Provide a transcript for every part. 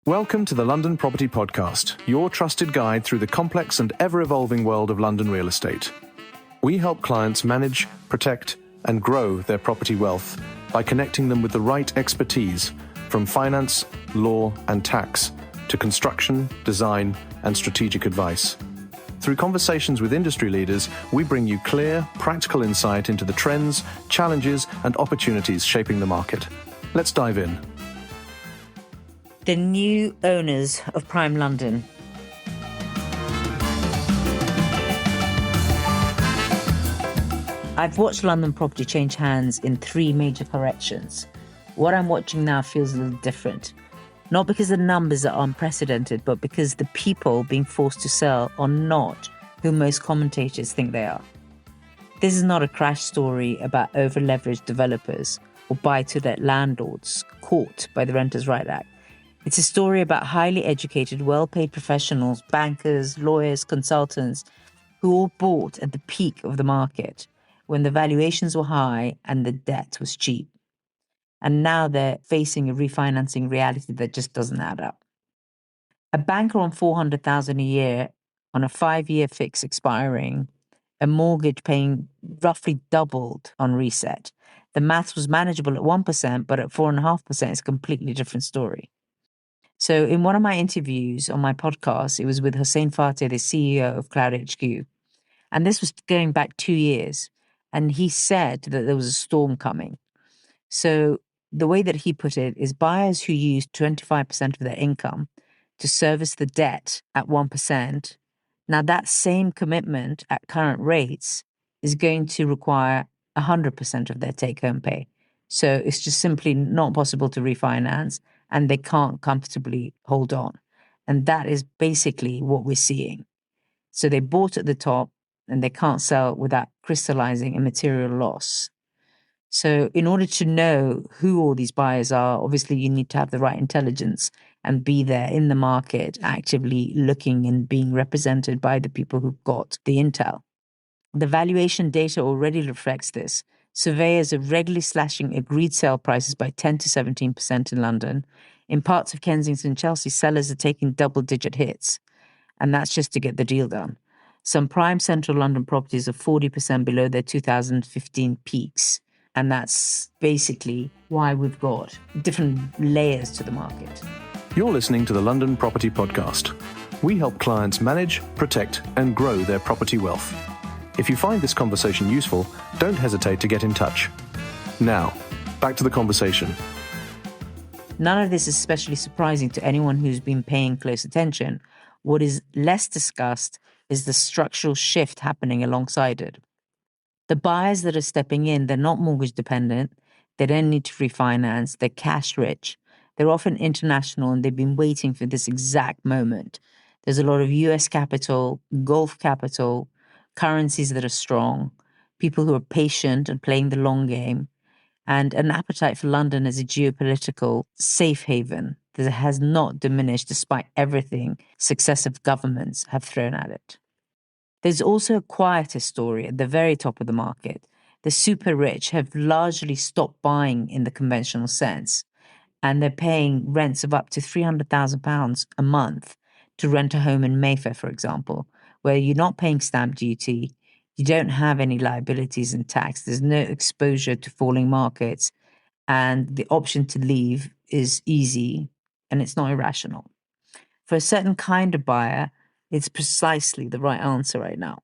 Welcome to the London Property Podcast, your trusted guide through the complex and ever-evolving world of London real estate. We help clients manage, protect, and grow their property wealth by connecting them with the right expertise from finance, law, and tax to construction, design, and strategic advice. Through conversations with industry leaders, we bring you clear, practical insight into the trends, challenges, and opportunities shaping the market. Let's dive in. The new owners of Prime London. I've watched London property change hands in 3 major corrections. What I'm watching now feels a little different. Not because the numbers are unprecedented, but because the people being forced to sell are not who most commentators think they are. This is not a crash story about over-leveraged developers or buy-to-let landlords caught by the Renters' Right Act. It's a story about highly educated, well-paid professionals, bankers, lawyers, consultants, who all bought at the peak of the market when the valuations were high and the debt was cheap. And now they're facing a refinancing reality that just doesn't add up. A banker on $400,000 a year on a 5-year fix expiring, a mortgage paying roughly doubled on reset. The maths was manageable at 1%, but at 4.5%, it's a completely different story. So in one of my interviews on my podcast, it was with Hussain Fateh, the CEO of Cloud HQ. And this was going back 2 years. And he said that there was a storm coming. So the way that he put it is buyers who use 25% of their income to service the debt at 1%, now that same commitment at current rates is going to require 100% of their take-home pay. So it's just simply not possible to refinance, and they can't comfortably hold on. And that is basically what we're seeing. So they bought at the top and they can't sell without crystallizing a material loss. So in order to know who all these buyers are, obviously you need to have the right intelligence and be there in the market, actively looking and being represented by the people who've got the intel. The valuation data already reflects this. Surveyors are regularly slashing agreed sale prices by 10 to 17% in London. In parts of Kensington and Chelsea, sellers are taking double-digit hits, and that's just to get the deal done. Some prime central London properties are 40% below their 2015 peaks, and that's basically why we've got different layers to the market. You're listening to the London Property Podcast. We help clients manage, protect, and grow their property wealth. If you find this conversation useful, don't hesitate to get in touch. Now, back to the conversation. None of this is especially surprising to anyone who's been paying close attention. What is less discussed is the structural shift happening alongside it. The buyers that are stepping in, they're not mortgage dependent. They don't need to refinance. They're cash rich. They're often international, and they've been waiting for this exact moment. There's a lot of US capital, Gulf capital, currencies that are strong, people who are patient and playing the long game, and an appetite for London as a geopolitical safe haven that has not diminished despite everything successive governments have thrown at it. There's also a quieter story at the very top of the market. The super rich have largely stopped buying in the conventional sense, and they're paying rents of up to £300,000 a month to rent a home in Mayfair, for example, where you're not paying stamp duty, you don't have any liabilities and tax, there's no exposure to falling markets, and the option to leave is easy and it's not irrational. For a certain kind of buyer, it's precisely the right answer right now.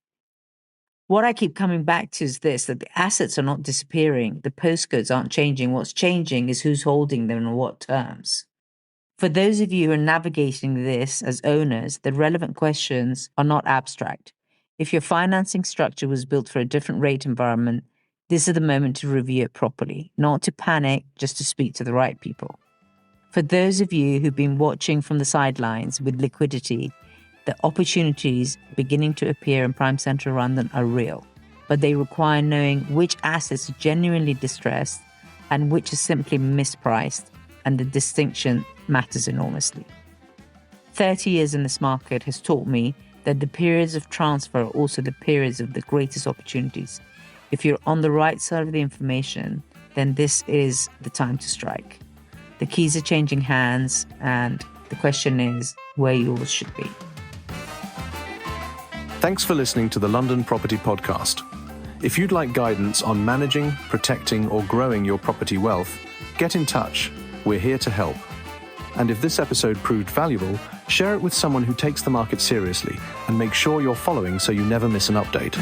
What I keep coming back to is this, that the assets are not disappearing, the postcodes aren't changing. What's changing is who's holding them and on what terms. For those of you who are navigating this as owners, the relevant questions are not abstract. If your financing structure was built for a different rate environment, this is the moment to review it properly, not to panic, just to speak to the right people. For those of you who've been watching from the sidelines with liquidity, the opportunities beginning to appear in prime central London are real, but they require knowing which assets are genuinely distressed and which are simply mispriced, and the distinction matters enormously. 30 years in this market has taught me that the periods of transfer are also the periods of the greatest opportunities. If you're on the right side of the information, then this is the time to strike. The keys are changing hands, and The question is where yours should be. Thanks for listening to the London Property Podcast. If you'd like guidance on managing, protecting, or growing your property wealth, get in touch. We're here to help. And if this episode proved valuable, share it with someone who takes the market seriously and make sure you're following so you never miss an update.